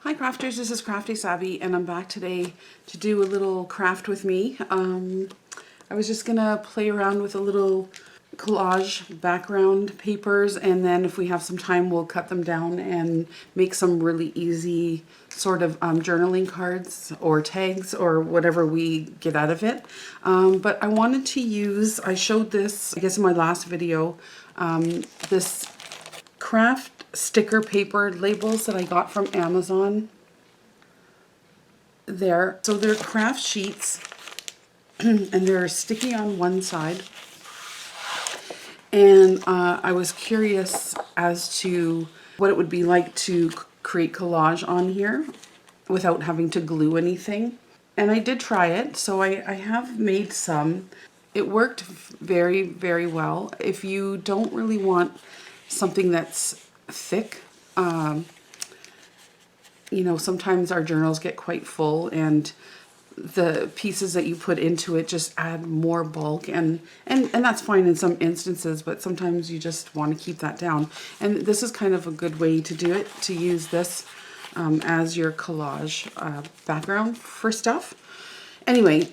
Hi crafters, this is Crafty Savvy and I'm back today to do a little craft with me. I was just gonna play around with a little collage background papers, and then if we have some time we'll cut them down and make some really easy sort of journaling cards or tags or whatever we get out of it. But I wanted to use, I showed this I guess in my last video, this Kraft sticker paper labels that I got from Amazon. So they're craft sheets and they're sticky on one side. And I was curious as to what it would be like to create collage on here without having to glue anything. And I did try it, so I have made some. It worked very, very well. If you don't really want something that's thick, you know, sometimes our journals get quite full and the pieces that you put into it just add more bulk, and that's fine in some instances, but sometimes you just want to keep that down. And this is kind of a good way to do it, to use this as your collage background for stuff. Anyway,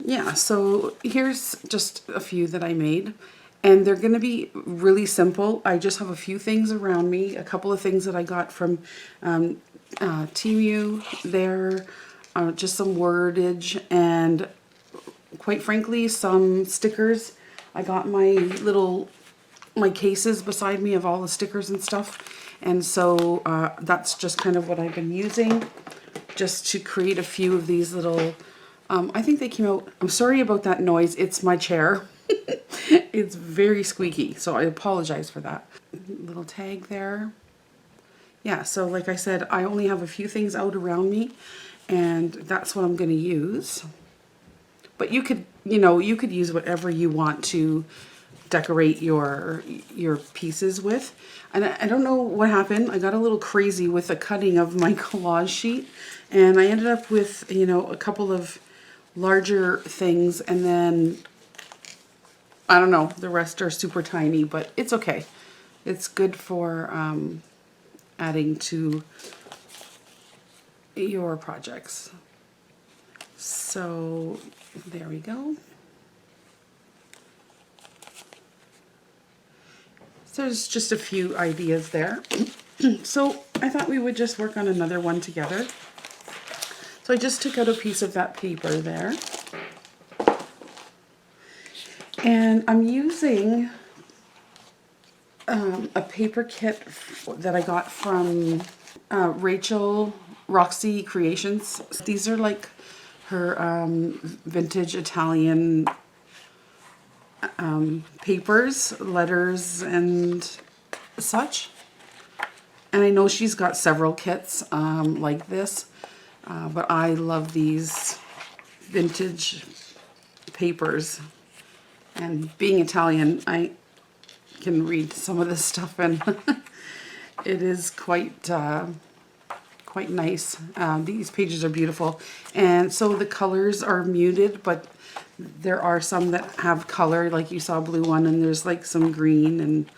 yeah, so here's just a few that I made. And they're going to be really simple. I just have a few things around me, a couple of things that I got from Temu there, just some wordage, and quite frankly, some stickers. I got my cases beside me of all the stickers and stuff. And so that's just kind of what I've been using just to create a few of these little, I think they came out, I'm sorry about that noise, it's my chair. It's very squeaky, so I apologize for that. Little tag there. Yeah, so like I said, I only have a few things out around me, and that's what I'm going to use. But you could, you know, you could use whatever you want to decorate your pieces with. And I don't know what happened. I got a little crazy with the cutting of my collage sheet, and I ended up with, you know, a couple of larger things, and then I don't know, the rest are super tiny, but it's okay. It's good for adding to your projects. So there we go. So there's just a few ideas there. So I thought we would just work on another one together. So I just took out a piece of that paper there. And I'm using a paper kit that I got from Rachel Roxy Creations. These are like her vintage Italian papers, letters, and such. And I know she's got several kits like this, but I love these vintage papers. And being Italian, I can read some of this stuff, and it is quite nice. These pages are beautiful, and so the colors are muted, but there are some that have color, like you saw a blue one, and there's like some green, and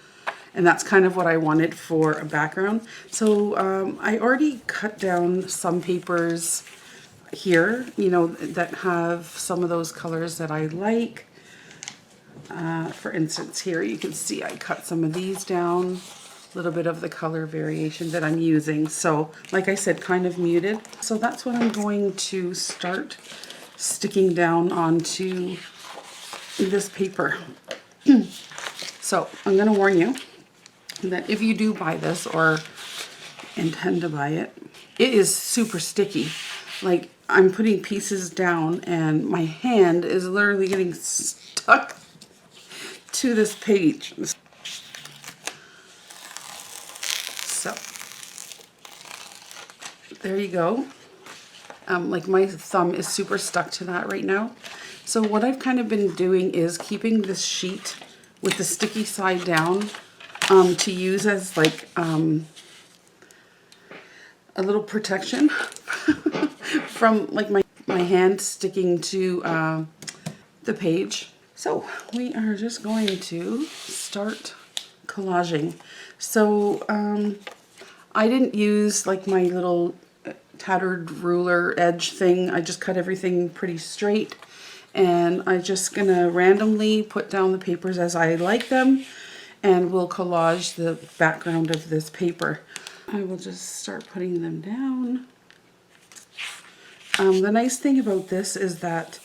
that's kind of what I wanted for a background. So I already cut down some papers here, you know, that have some of those colors that I like. For instance, here you can see I cut some of these down, a little bit of the color variation that I'm using. So like I said, kind of muted. So that's what I'm going to start sticking down onto this paper. So I'm going to warn you that if you do buy this or intend to buy it, it is super sticky. Like, I'm putting pieces down and my hand is literally getting stuck to this page. So there you go. Like, my thumb is super stuck to that right now. So what I've kind of been doing is keeping this sheet with the sticky side down to use as like a little protection from like my hand sticking to the page. So we are just going to start collaging. So I didn't use like my little tattered ruler edge thing. I just cut everything pretty straight, and I'm just gonna randomly put down the papers as I like them, and we'll collage the background of this paper. I will just start putting them down. The nice thing about this is that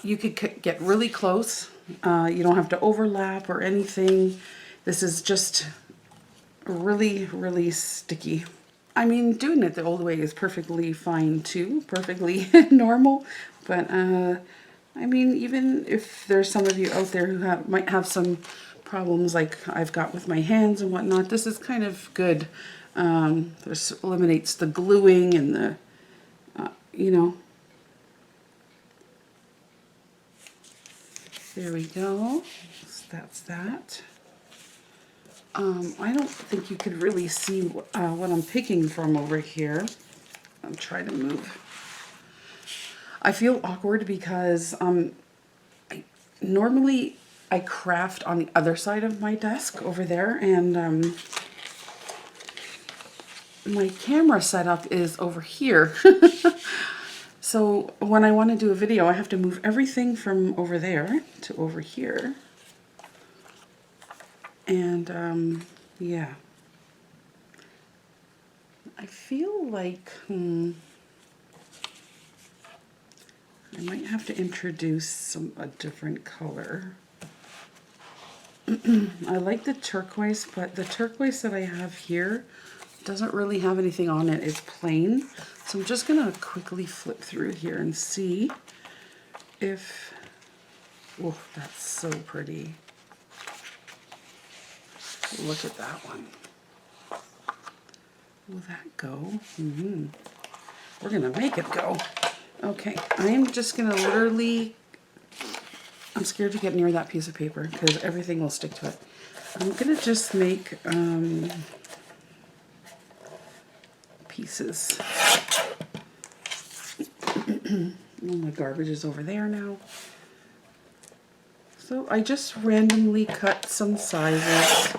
you could get really close. You don't have to overlap or anything. This is just really, really sticky. I mean, doing it the old way is perfectly fine too, perfectly normal. But I mean, even if there's some of you out there who might have some problems like I've got with my hands and whatnot, this is kind of good. This eliminates the gluing and the, you know. There we go. So that's that. I don't think you could really see what I'm picking from over here. I'll try to move. I feel awkward because normally I craft on the other side of my desk over there, and my camera setup is over here. So when I want to do a video, I have to move everything from over there to over here. And yeah, I feel like I might have to introduce a different color. I like the turquoise, but the turquoise that I have here doesn't really have anything on it. It's plain. So I'm just gonna quickly flip through here and see if, oh, that's so pretty. Look at that one. Will that go? We're gonna make it go. Okay, I'm just gonna literally, I'm scared to get near that piece of paper because everything will stick to it. I'm gonna just make pieces. Oh, my garbage is over there now. So I just randomly cut some sizes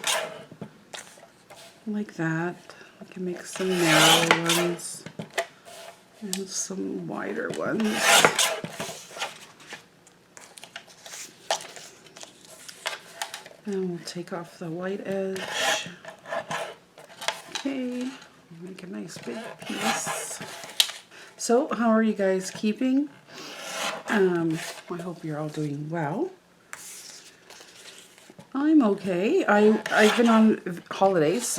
like that. I can make some narrow ones and some wider ones. And we'll take off the white edge. Okay, make a nice big piece. So how are you guys keeping? I hope you're all doing well. I'm okay. I've been on holidays.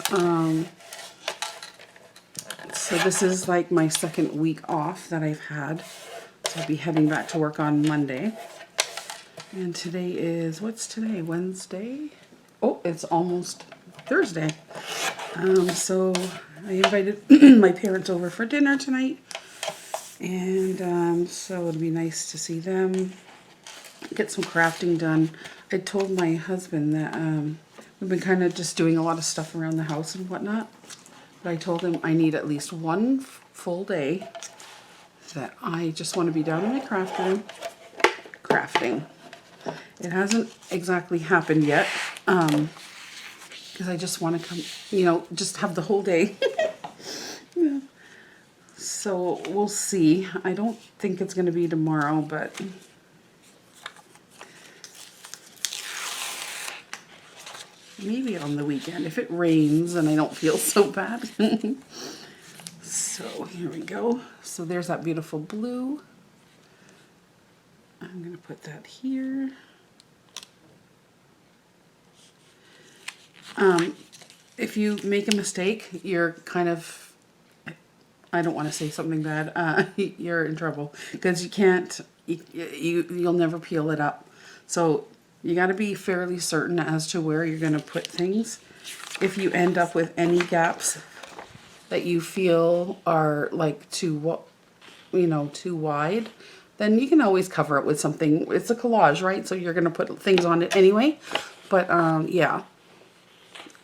So this is like my second week off that I've had. So I'll be heading back to work on Monday. And today is, what's today? Wednesday? Oh, it's almost Thursday. So I invited my parents over for dinner tonight. And so it'll be nice to see them, get some crafting done. I told my husband that we've been kind of just doing a lot of stuff around the house and whatnot. But I told him I need at least one full day that I just want to be down in my craft room crafting. It hasn't exactly happened yet because I just want to come, you know, just have the whole day. Yeah. So we'll see. I don't think it's going to be tomorrow, but maybe on the weekend if it rains and I don't feel so bad. So here we go. So there's that beautiful blue. I'm going to put that here. If you make a mistake, you're kind of, I don't want to say something bad, you're in trouble because you can't, you'll never peel it up. So you got to be fairly certain as to where you're going to put things. If you end up with any gaps that you feel are like too, you know, too wide, then you can always cover it with something. It's a collage, right? So you're going to put things on it anyway. But yeah,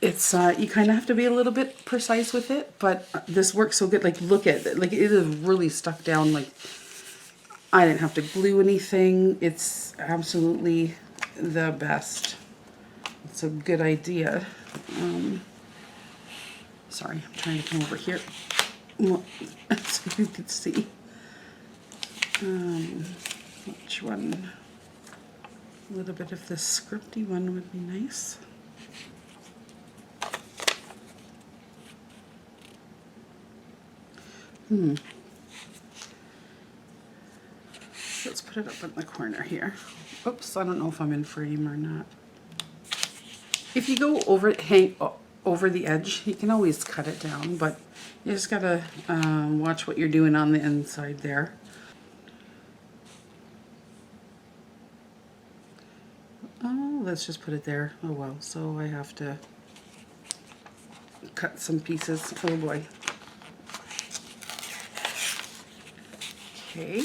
it's you kind of have to be a little bit precise with it. But this works so good. Like, look at it. Like, it is really stuck down. Like, I didn't have to glue anything. It's absolutely the best. It's a good idea. Sorry, I'm trying to come over here so you can see. Which one? A little bit of this scripty one would be nice. Let's put it up in the corner here. Oops, I don't know if I'm in frame or not. If you go over, hang over the edge, you can always cut it down, but you just gotta watch what you're doing on the inside there. Oh, let's just put it there. Oh well, so I have to cut some pieces. Oh boy. Okay.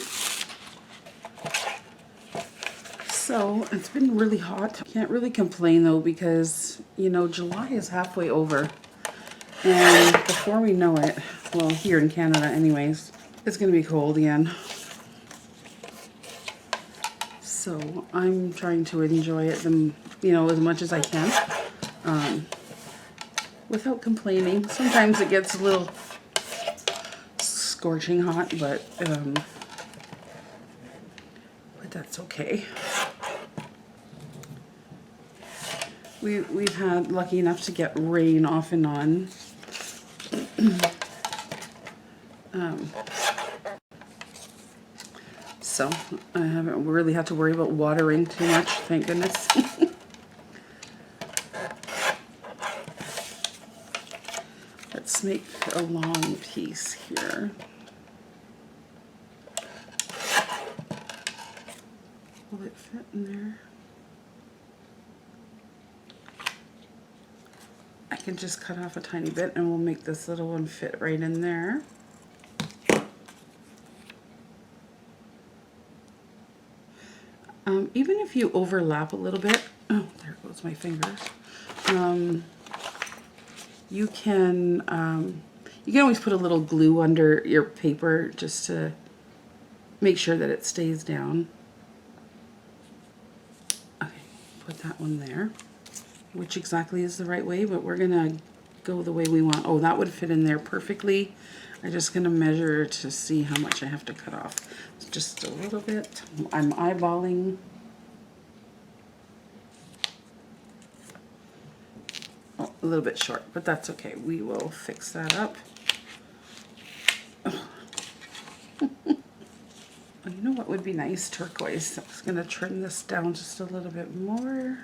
So it's been really hot. Can't really complain though, because you know July is halfway over, and before we know it, well here in Canada anyways, it's gonna be cold again. So I'm trying to enjoy it, you know, as much as I can, without complaining. Sometimes it gets a little scorching hot, but that's okay. We've had lucky enough to get rain off and on. So I haven't really had to worry about watering too much, thank goodness. Let's make a long piece here. Will it fit in there? I can just cut off a tiny bit and we'll make this little one fit right in there. Even if you overlap a little bit, oh, there goes my fingers. You can always put a little glue under your paper just to make sure that it stays down. Okay, put that one there. Which exactly is the right way, but we're gonna go the way we want. Oh, that would fit in there perfectly. I'm just gonna measure to see how much I have to cut off. It's just a little bit. I'm eyeballing. Oh, a little bit short, but that's okay. We will fix that up. Oh. You know what would be nice? Turquoise. I'm just gonna trim this down just a little bit more.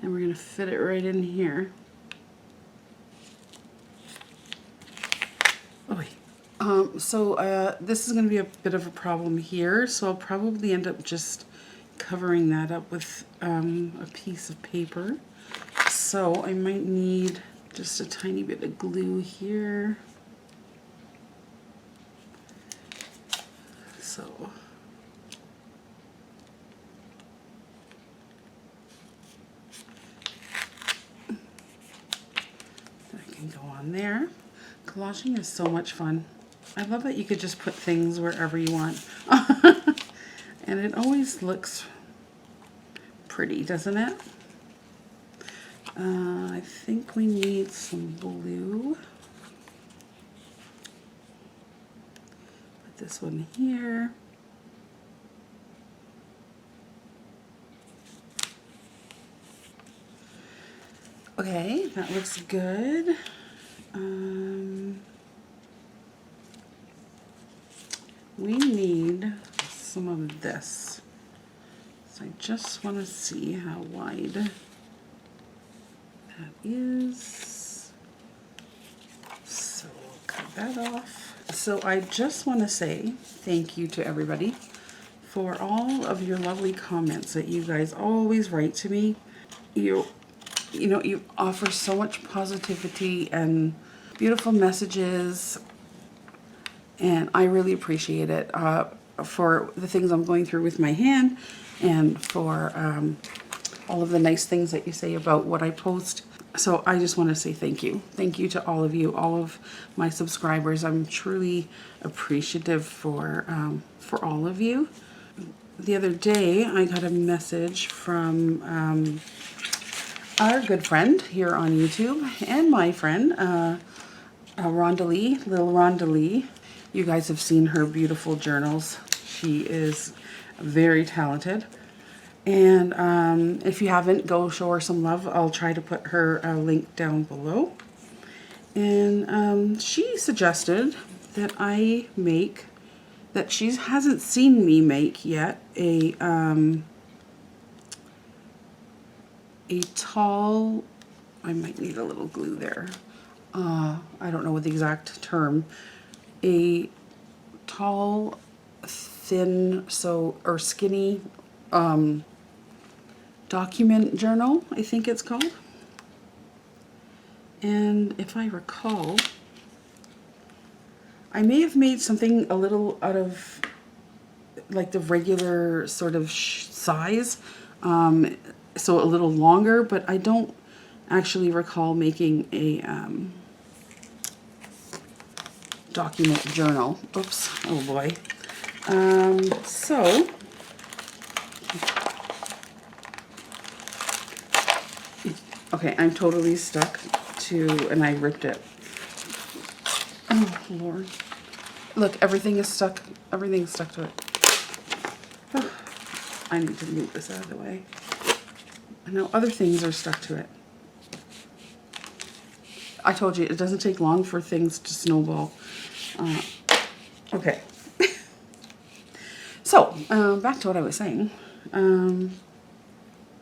And we're going to fit it right in here. Oh wait. This is going to be a bit of a problem here, so I'll probably end up just covering that up with a piece of paper. So I might need just a tiny bit of glue here. So go on there. Collaging is so much fun. I love that you could just put things wherever you want. And it always looks pretty, doesn't it? I think we need some blue. Put this one here. Okay, that looks good. We need some of this. So I just want to see how wide that is. So we'll cut that off. So I just want to say thank you to everybody for all of your lovely comments that you guys always write to me. You know, you offer so much positivity and beautiful messages, and I really appreciate it for the things I'm going through with my hand, and for all of the nice things that you say about what I post. So I just want to say thank you. Thank you to all of you, all of my subscribers. I'm truly appreciative for all of you. The other day I got a message from our good friend here on YouTube and my friend, Rhonda Lee, Lil Rhonda Lee. You guys have seen her beautiful journals. She is very talented. And if you haven't, go show her some love. I'll try to put her link down below. And she suggested that I make, that she hasn't seen me make yet, a tall, I might need a little glue there. I don't know what the exact term. A tall, thin, or skinny document journal, I think it's called. And if I recall, I may have made something a little out of like the regular sort of size, so a little longer, but I don't actually recall making a document journal. Oops, oh boy. So okay, I'm totally stuck to, and I ripped it. Oh Lord. Look, everything is stuck. Everything's stuck to it. Oh, I need to move this out of the way. I know other things are stuck to it. I told you, it doesn't take long for things to snowball. Okay. So, back to what I was saying.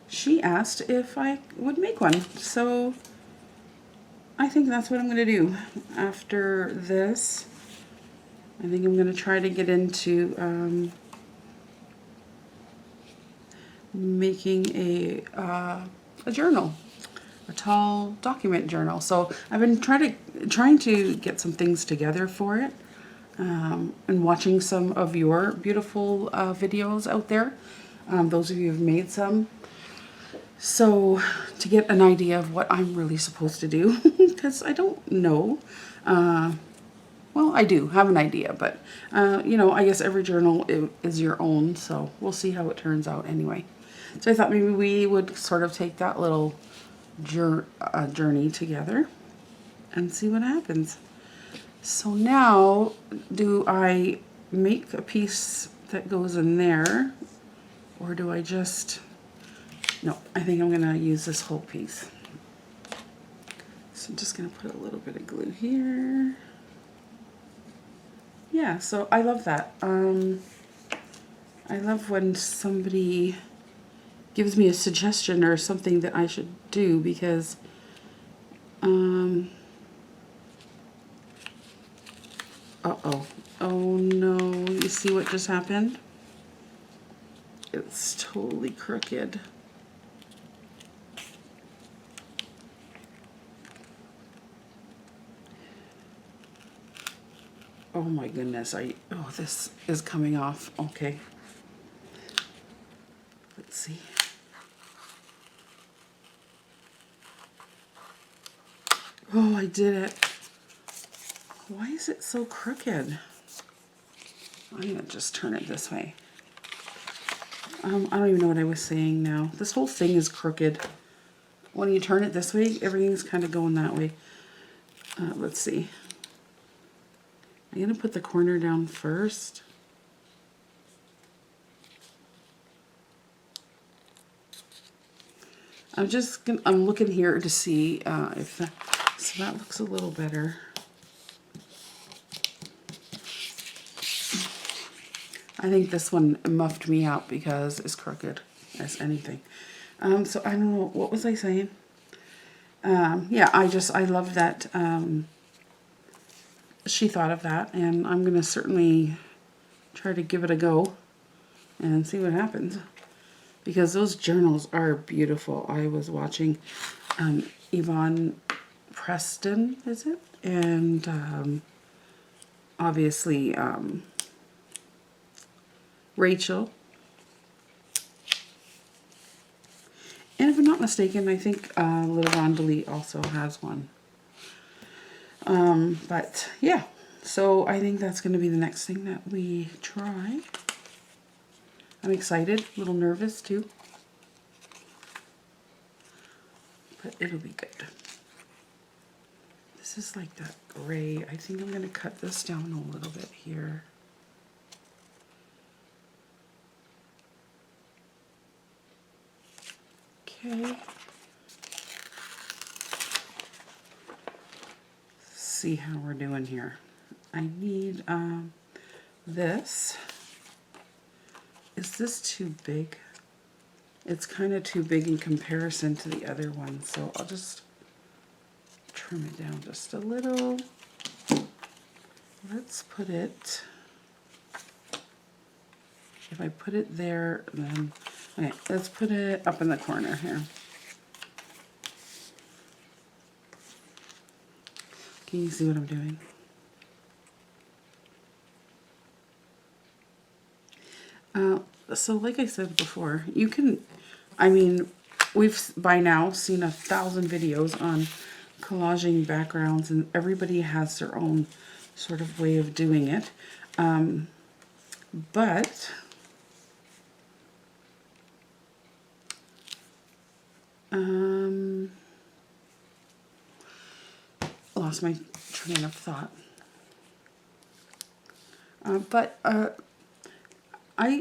She asked if I would make one. So, I think that's what I'm going to do after this. I think I'm going to try to get into making a journal, a tall document journal. So I've been trying to get some things together for it, and watching some of your beautiful videos out there. Those of you who've made some. So to get an idea of what I'm really supposed to do, because I don't know. Well, I do have an idea, but, you know, I guess every journal is your own, so we'll see how it turns out anyway. So I thought maybe we would sort of take that little journey together and see what happens. So now, do I make a piece that goes in there, or do I just... No, I think I'm going to use this whole piece. So I'm just going to put a little bit of glue here. Yeah, so I love that. I love when somebody gives me a suggestion or something that I should do, because uh-oh. Oh no, you see what just happened? It's totally crooked. Oh my goodness, oh, this is coming off. Okay. Let's see. Oh, I did it. Why is it so crooked? I'm gonna just turn it this way. I don't even know what I was saying now. This whole thing is crooked. When you turn it this way, everything's kind of going that way. Let's see. I'm going to put the corner down first. I'm looking here to see if that, so that looks a little better. I think this one muffed me out because it's crooked as anything. So I don't know, what was I saying? Yeah, I love that she thought of that, and I'm going to certainly try to give it a go and see what happens, because those journals are beautiful. I was watching Yvonne Preston, is it? And obviously Rachel. And if I'm not mistaken, I think Lil Rhonda Lee also has one. But yeah, so I think that's going to be the next thing that we try. I'm excited, a little nervous too. but it'll be good. This is like that gray. I think I'm going to cut this down a little bit here. Okay. See how we're doing here. I need this. Is this too big? It's kind of too big in comparison to the other one, so I'll just trim it down just a little. Let's put it, if I put it there, then, okay, let's put it up in the corner here. Can you see what I'm doing? So like I said before, you can, I mean, we've by now seen 1,000 videos on collaging backgrounds, and everybody has their own sort of way of doing it. But lost my train of thought.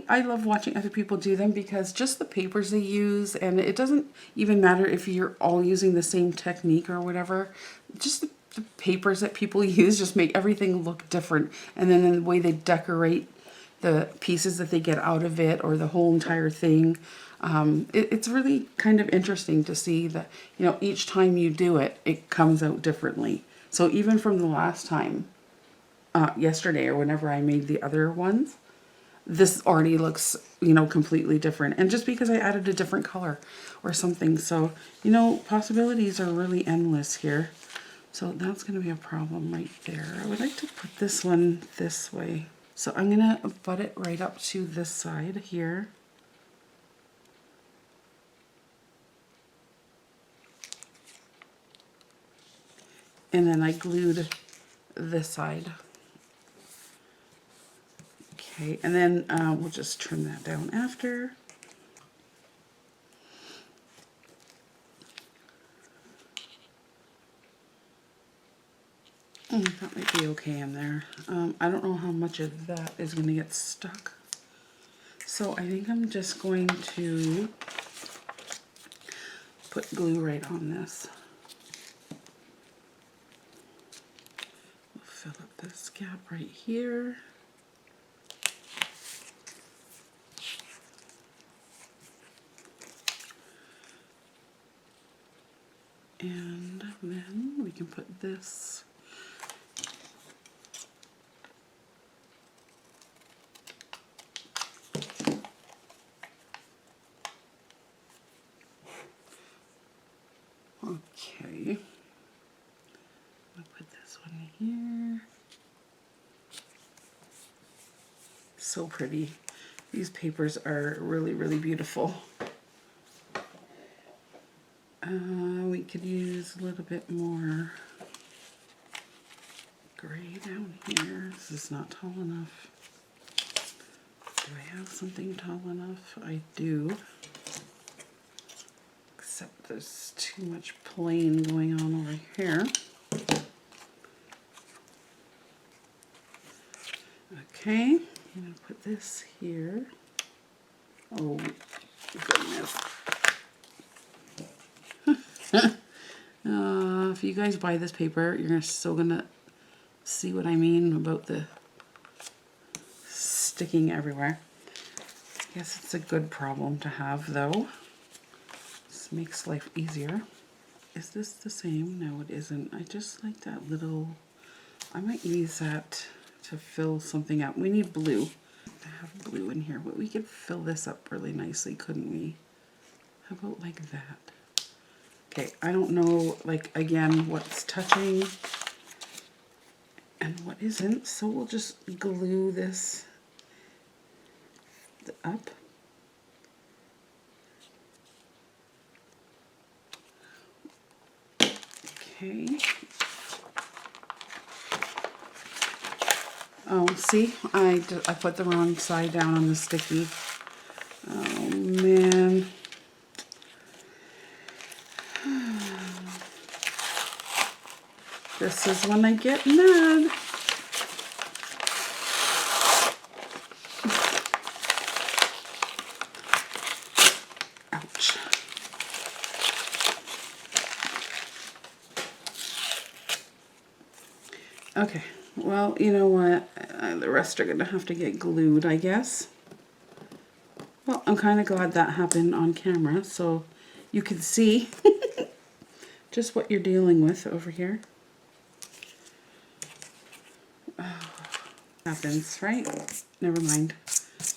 I love watching other people do them because just the papers they use, and it doesn't even matter if you're all using the same technique or whatever, just the papers that people use just make everything look different. And then in the way they decorate the pieces that they get out of it, or the whole entire thing, it's really kind of interesting to see that, you know, each time you do it, it comes out differently. So even from the last time, yesterday or whenever I made the other ones, this already looks, you know, completely different. And just because I added a different color or something. So, you know, possibilities are really endless here. So that's going to be a problem right there. I would like to put this one this way. So I'm going to butt it right up to this side here. And then I glued this side. Okay, and then we'll just trim that down after. That might be okay in there. I don't know how much of that is going to get stuck. So I think I'm just going to put glue right on this. We'll fill up this gap right here. And then we can put this okay. I'll put this one here. So pretty. These papers are really, really beautiful. We could use a little bit more gray down here. This is not tall enough. Do I have something tall enough? I do. Except there's too much plain going on over here. Okay, I'm going to put this here. Oh, goodness. If you guys buy this paper, you're still gonna see what I mean about the sticking everywhere. I guess it's a good problem to have, though. This makes life easier. Is this the same? No, it isn't. I just like that little, I might use that to fill something up. We need blue. I have blue in here, but we could fill this up really nicely, couldn't we? How about like that? Okay, I don't know, like, again, what's touching and what isn't, so we'll just glue this up. Okay. Oh, see, I put the wrong side down on the sticky. Oh, man. This is when I get mad. Ouch. Okay, well, you know what? The rest are going to have to get glued, I guess. Well, I'm kind of glad that happened on camera, so you can see just what you're dealing with over here. Oh, happens, right? Never mind.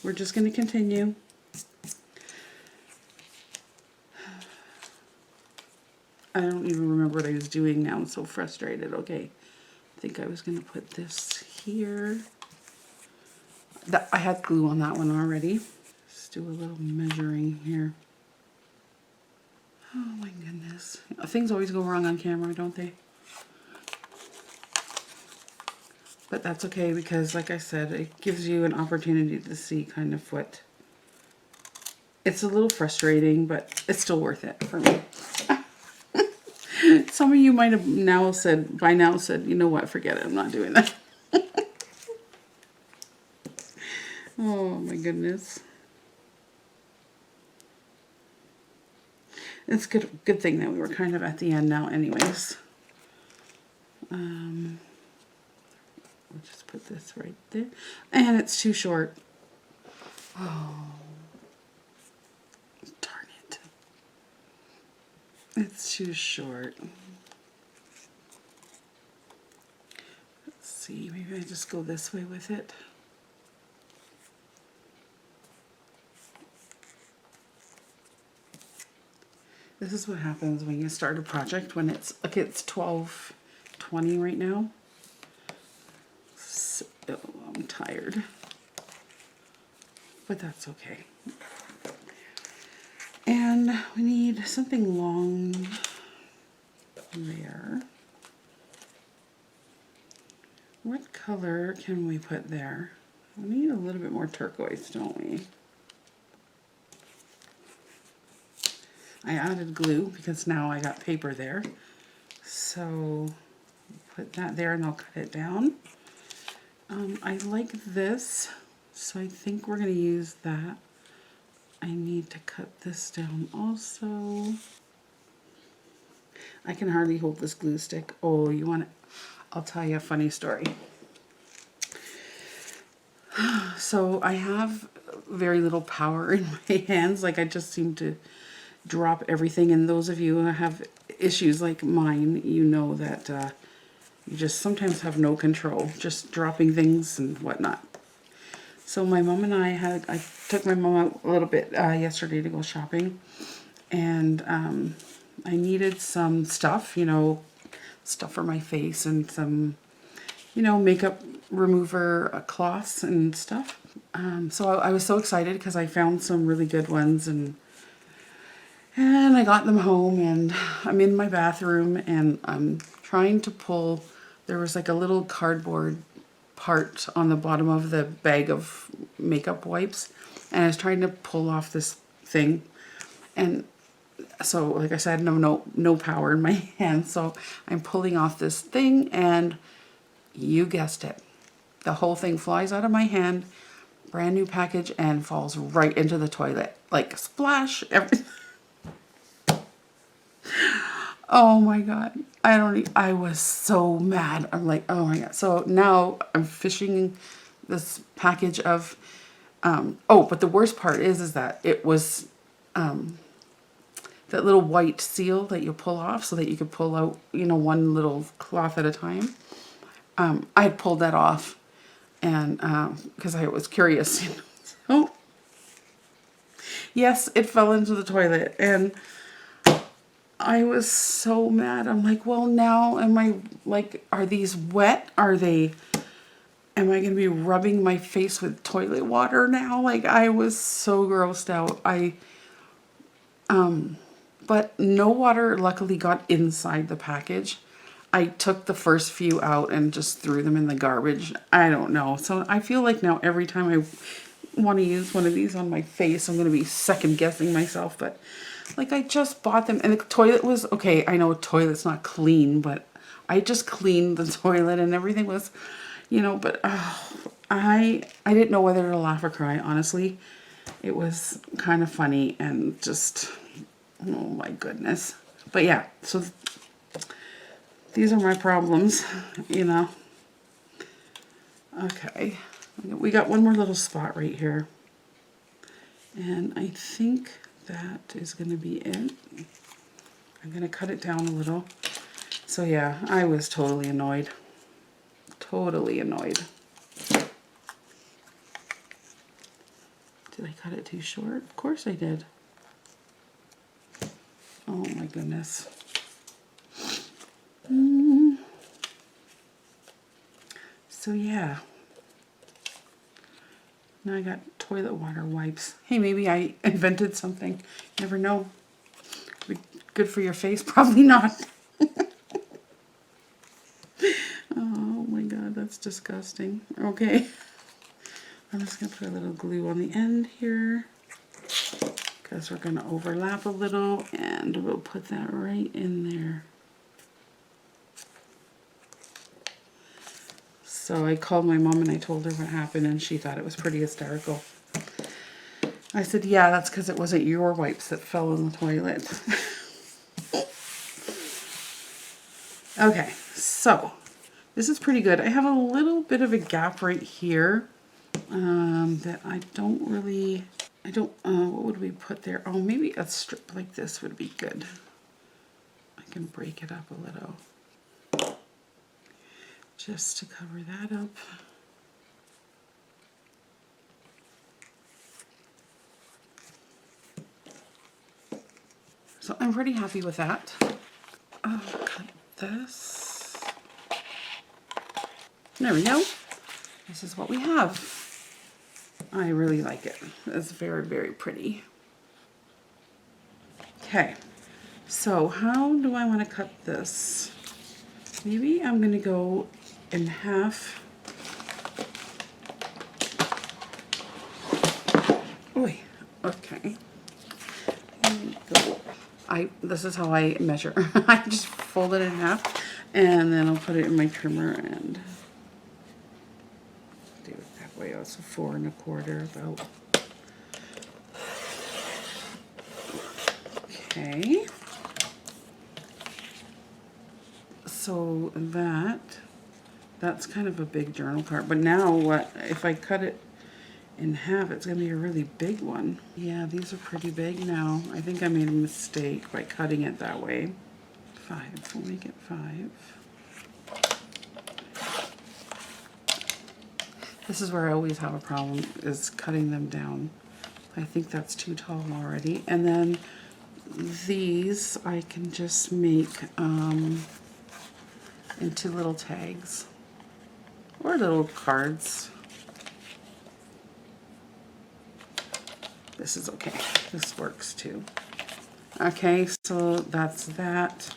We're just going to continue. I don't even remember what I was doing now. I'm so frustrated. Okay. I think I was going to put this here. I had glue on that one already. Let's do a little measuring here. Oh my goodness. Things always go wrong on camera, don't they? But that's okay because, like I said, it gives you an opportunity to see kind of what... It's a little frustrating, but it's still worth it for me. Some of you might have by now said, you know what, forget it, I'm not doing that. Oh my goodness. It's good thing that we were kind of at the end now anyways. We'll just put this right there. And it's too short. Oh, darn it. It's too short. Let's see, maybe I just go this way with it. This is what happens when you start a project when it's, okay, it's 12:20 right now. So, I'm tired. But that's okay. And we need something long there. What color can we put there? We need a little bit more turquoise, don't we? I added glue because now I got paper there. So put that there and I'll cut it down. I like this, so I think we're going to use that. I need to cut this down also. I can hardly hold this glue stick. Oh, you want it? I'll tell you a funny story. So I have very little power in my hands. Like, I just seem to drop everything, and those of you who have issues like mine, you know that you just sometimes have no control, just dropping things and whatnot. So my mom and I took my mom out a little bit yesterday to go shopping, and I needed some stuff, you know, stuff for my face and some, you know, makeup remover cloths and stuff. So I was so excited because I found some really good ones, and I got them home, and I'm in my bathroom and I'm trying to pull, there was like a little cardboard part on the bottom of the bag of makeup wipes, and I was trying to pull off this thing, and so like I said, no power in my hand, so I'm pulling off this thing, and you guessed it, the whole thing flies out of my hand, brand new package, and falls right into the toilet, like splash, everything. Oh my God. I was so mad. I'm like, oh my God. So now I'm fishing this package of, oh, but the worst part is that it was, that little white seal that you pull off so that you could pull out, you know, one little cloth at a time. I had pulled that off, and, because I was curious, you know. So, yes, it fell into the toilet, and I was so mad. I'm like, well, now am I, like, are these wet? Am I going to be rubbing my face with toilet water now? Like, I was so grossed out. But no water luckily got inside the package. I took the first few out and just threw them in the garbage. I don't know. So I feel like now every time I want to use one of these on my face, I'm going to be second guessing myself, but like, I just bought them, and the toilet was, okay, I know a toilet's not clean, but I just cleaned the toilet and everything was, you know, but I didn't know whether to laugh or cry, honestly. It was kind of funny and just, oh my goodness. But yeah, so these are my problems, you know. Okay, we got one more little spot right here. And I think that is going to be it. I'm going to cut it down a little. So yeah, I was totally annoyed. Totally annoyed. Did I cut it too short? Of course I did. Oh my goodness. So yeah. Now I got toilet water wipes. Hey, maybe I invented something. Never know. Good for your face? Probably not. Oh my god, that's disgusting. Okay. I'm just going to put a little glue on the end here, because we're going to overlap a little, and we'll put that right in there. So I called my mom and I told her what happened, and she thought it was pretty hysterical. I said, yeah, that's because it wasn't your wipes that fell in the toilet. Okay, so this is pretty good. I have a little bit of a gap right here that I don't really, what would we put there? Oh, maybe a strip like this would be good. I can break it up a little just to cover that up. So I'm pretty happy with that. Cut this. There we go. This is what we have. I really like it. It's very, very pretty. Okay, so how do I want to cut this? Maybe I'm going to go in half. Oi, okay. This is how I measure. I just fold it in half, and then I'll put it in my trimmer and do it that way. Also 4 1/4 about. Okay. So that's kind of a big journal card. But now what if I cut it in half? It's going to be a really big one. Yeah, these are pretty big now. I think I made a mistake by cutting it that way. 5. We'll make it 5. This is where I always have a problem, is cutting them down. I think that's too tall already. And then these I can just make into little tags or little cards. This is okay. This works too. Okay, so that's that.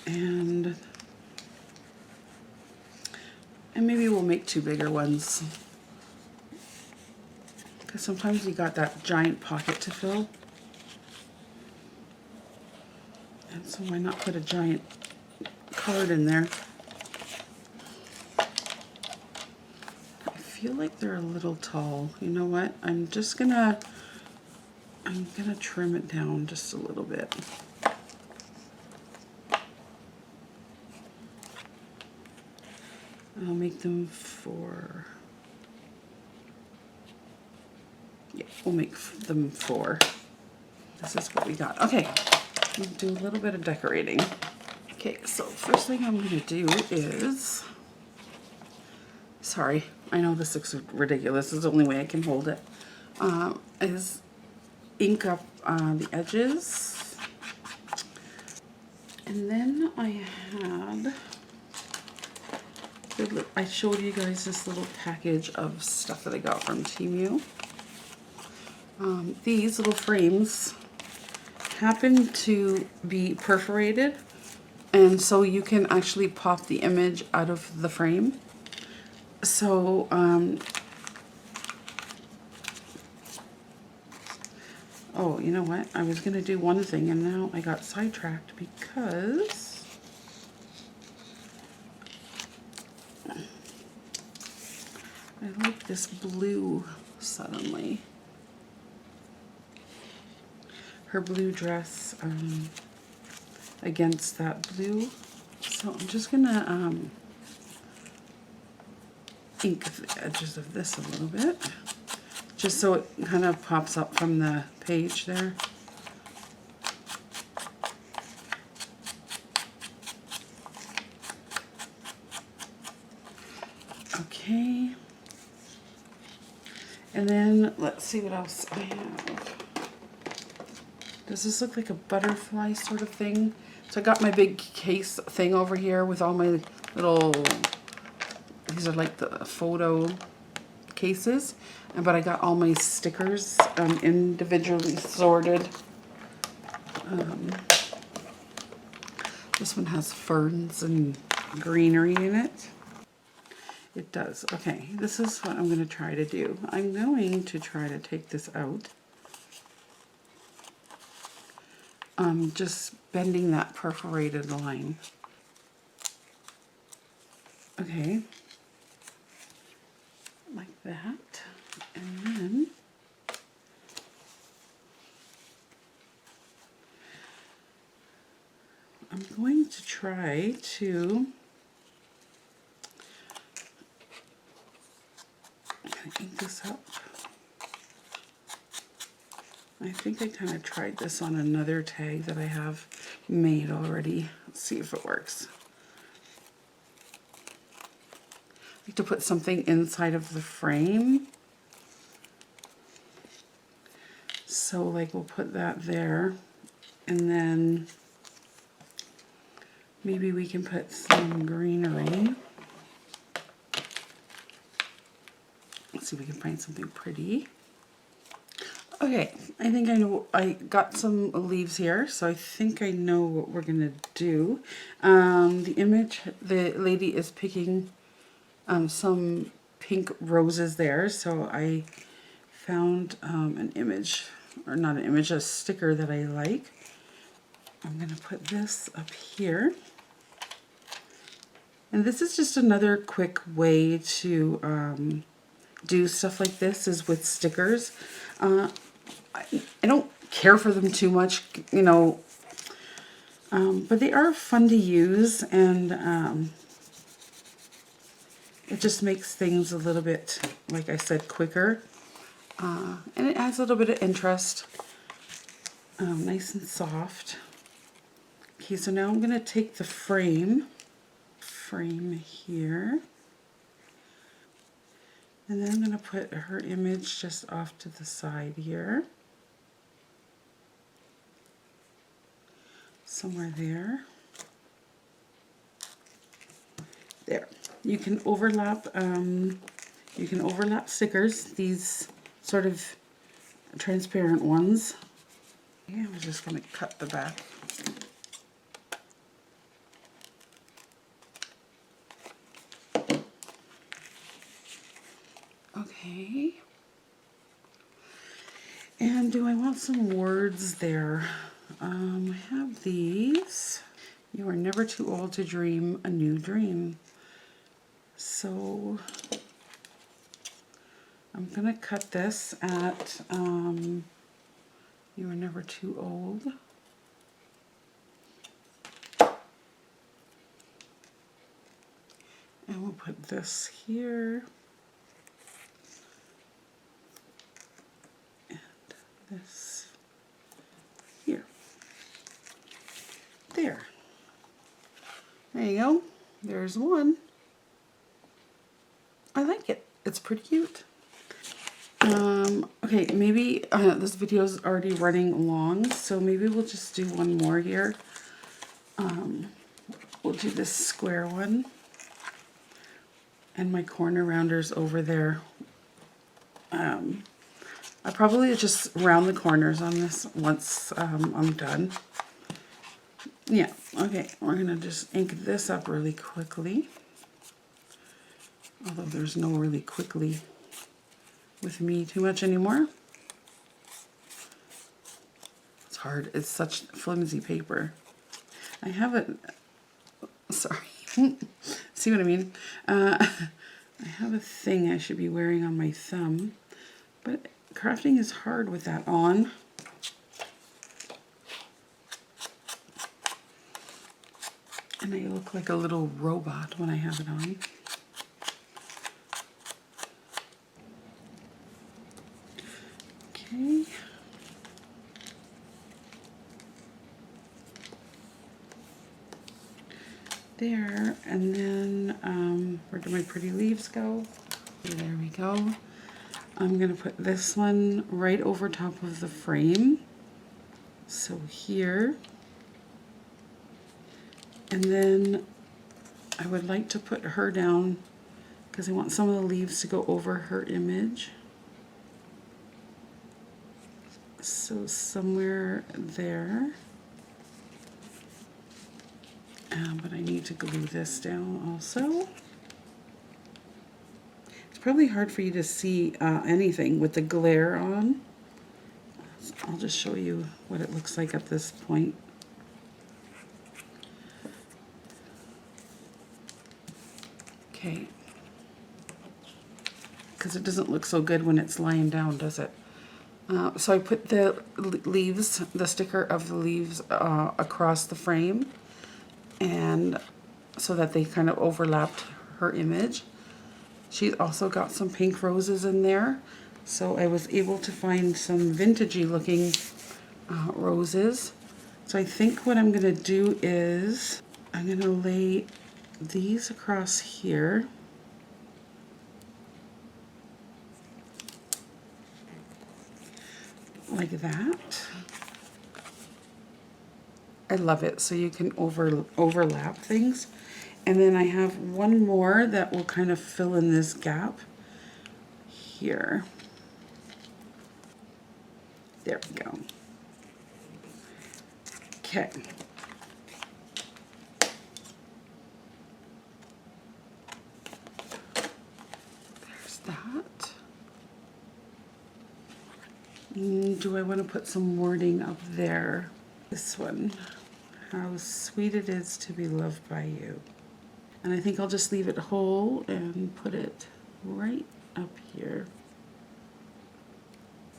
And maybe we'll make 2 bigger ones, because sometimes you got that giant pocket to fill. And so why not put a giant card in there? I feel like they're a little tall. You know what? I'm gonna trim it down just a little bit. I'll make them 4. Yeah, we'll make them 4. This is what we got. Okay, we'll do a little bit of decorating. Okay, so first thing I'm going to do is, sorry, I know this looks ridiculous. This is the only way I can hold it. Is ink up the edges. And then I showed you guys this little package of stuff that I got from Temu. These little frames happen to be perforated, and so you can actually pop the image out of the frame. So Oh, you know what? I was going to do one thing and now I got sidetracked because I like this blue suddenly. Her blue dress against that blue. So I'm just going to ink the edges of this a little bit, just so it kind of pops up from the page there. Okay. And then let's see what else I have. Does this look like a butterfly sort of thing? So I got my big case thing over here with all my little, these are like the photo cases, but I got all my stickers individually sorted. This one has ferns and greenery in it. It does. Okay, this is what I'm going to try to do. I'm going to try to take this out. Just bending that perforated line. Okay, like that. And then I'm going to try to ink this up. I think I kind of tried this on another tag that I have made already. Let's see if it works. I like to put something inside of the frame. So like we'll put that there, and then maybe we can put some greenery. Let's see if we can find something pretty. Okay, I think I know, I got some leaves here, so I think I know what we're gonna do. The image, the lady is picking some pink roses there, so I found an image, or not an image, a sticker that I like. I'm gonna put this up here. And this is just another quick way to do stuff like this, is with stickers. I don't care for them too much, you know, but they are fun to use, and it just makes things a little bit, like I said, quicker. And it adds a little bit of interest. Nice and soft. Okay, so now I'm going to take the frame here. And then I'm going to put her image just off to the side here. Somewhere there. There. You can overlap stickers, these sort of transparent ones. Yeah, I'm just going to cut the back. Okay. And do I want some words there? I have these. You are never too old to dream a new dream. So I'm going to cut this at you are never too old. And we'll put this here. And this here. There. There you go. There's one. I like it. It's pretty cute. Okay, maybe this video is already running long, so maybe we'll just do one more here. We'll do this square one. And my corner rounders over there. I probably just round the corners on this once I'm done. Yeah, okay, we're gonna just ink this up really quickly. Although there's no really quickly with me too much anymore. hard. It's such flimsy paper. I have it, sorry, see what I mean? I have a thing I should be wearing on my thumb, but crafting is hard with that on. And I look like a little robot when I have it on. Okay. There, and then where do my pretty leaves go? There we go. I'm gonna put this one right over top of the frame. So here. And then I would like to put her down because I want some of the leaves to go over her image. So somewhere there. But I need to glue this down also. It's probably hard for you to see anything with the glare on. I'll just show you what it looks like at this point. Okay, because it doesn't look so good when it's lying down, does it? So I put the leaves, the sticker of the leaves across the frame, and so that they kind of overlapped her image. She's also got some pink roses in there, so I was able to find some vintagey looking roses. So I think what I'm going to do is I'm going to lay these across here. Like that. I love it, so you can overlap things. And then I have one more that will kind of fill in this gap here. There we go. Okay. That. Do I want to put some wording up there? This one, how sweet it is to be loved by you. And I think I'll just leave it whole and put it right up here.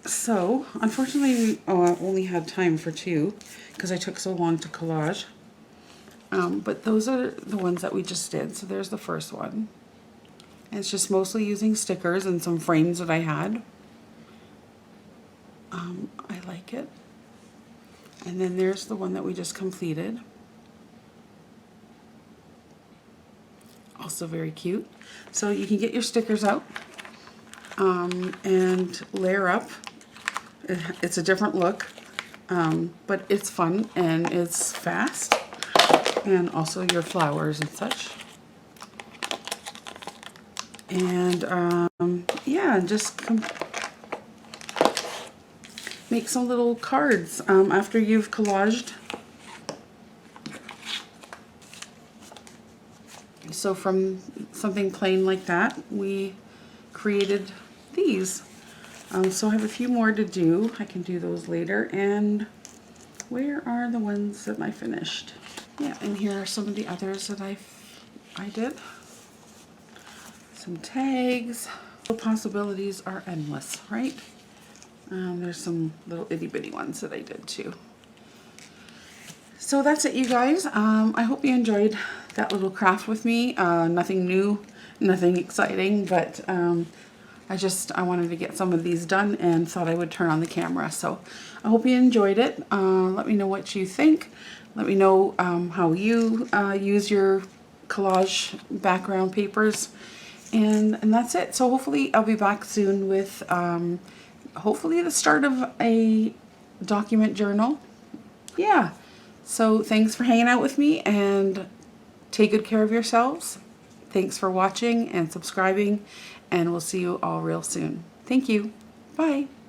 So, unfortunately, I only had time for 2 because I took so long to collage. But those are the ones that we just did. So there's the first one. And it's just mostly using stickers and some frames that I had. I like it. And then there's the one that we just completed. Also very cute. So you can get your stickers out and layer up. It's a different look, but it's fun and it's fast. And also your flowers and such. And yeah, just make some little cards after you've collaged. So from something plain like that, we created these. So I have a few more to do. I can do those later. And where are the ones that I finished? Yeah, and here are some of the others that I did. Some tags. The possibilities are endless, right? There's some little itty bitty ones that I did too. So that's it, you guys. I hope you enjoyed that little craft with me. Nothing new, nothing exciting, but I wanted to get some of these done and thought I would turn on the camera. So I hope you enjoyed it. Let me know what you think. Let me know how you use your collage background papers. And that's it. So hopefully I'll be back soon with hopefully the start of a document journal. Yeah. So thanks for hanging out with me and take good care of yourselves. Thanks for watching and subscribing, and we'll see you all real soon. Thank you. Bye.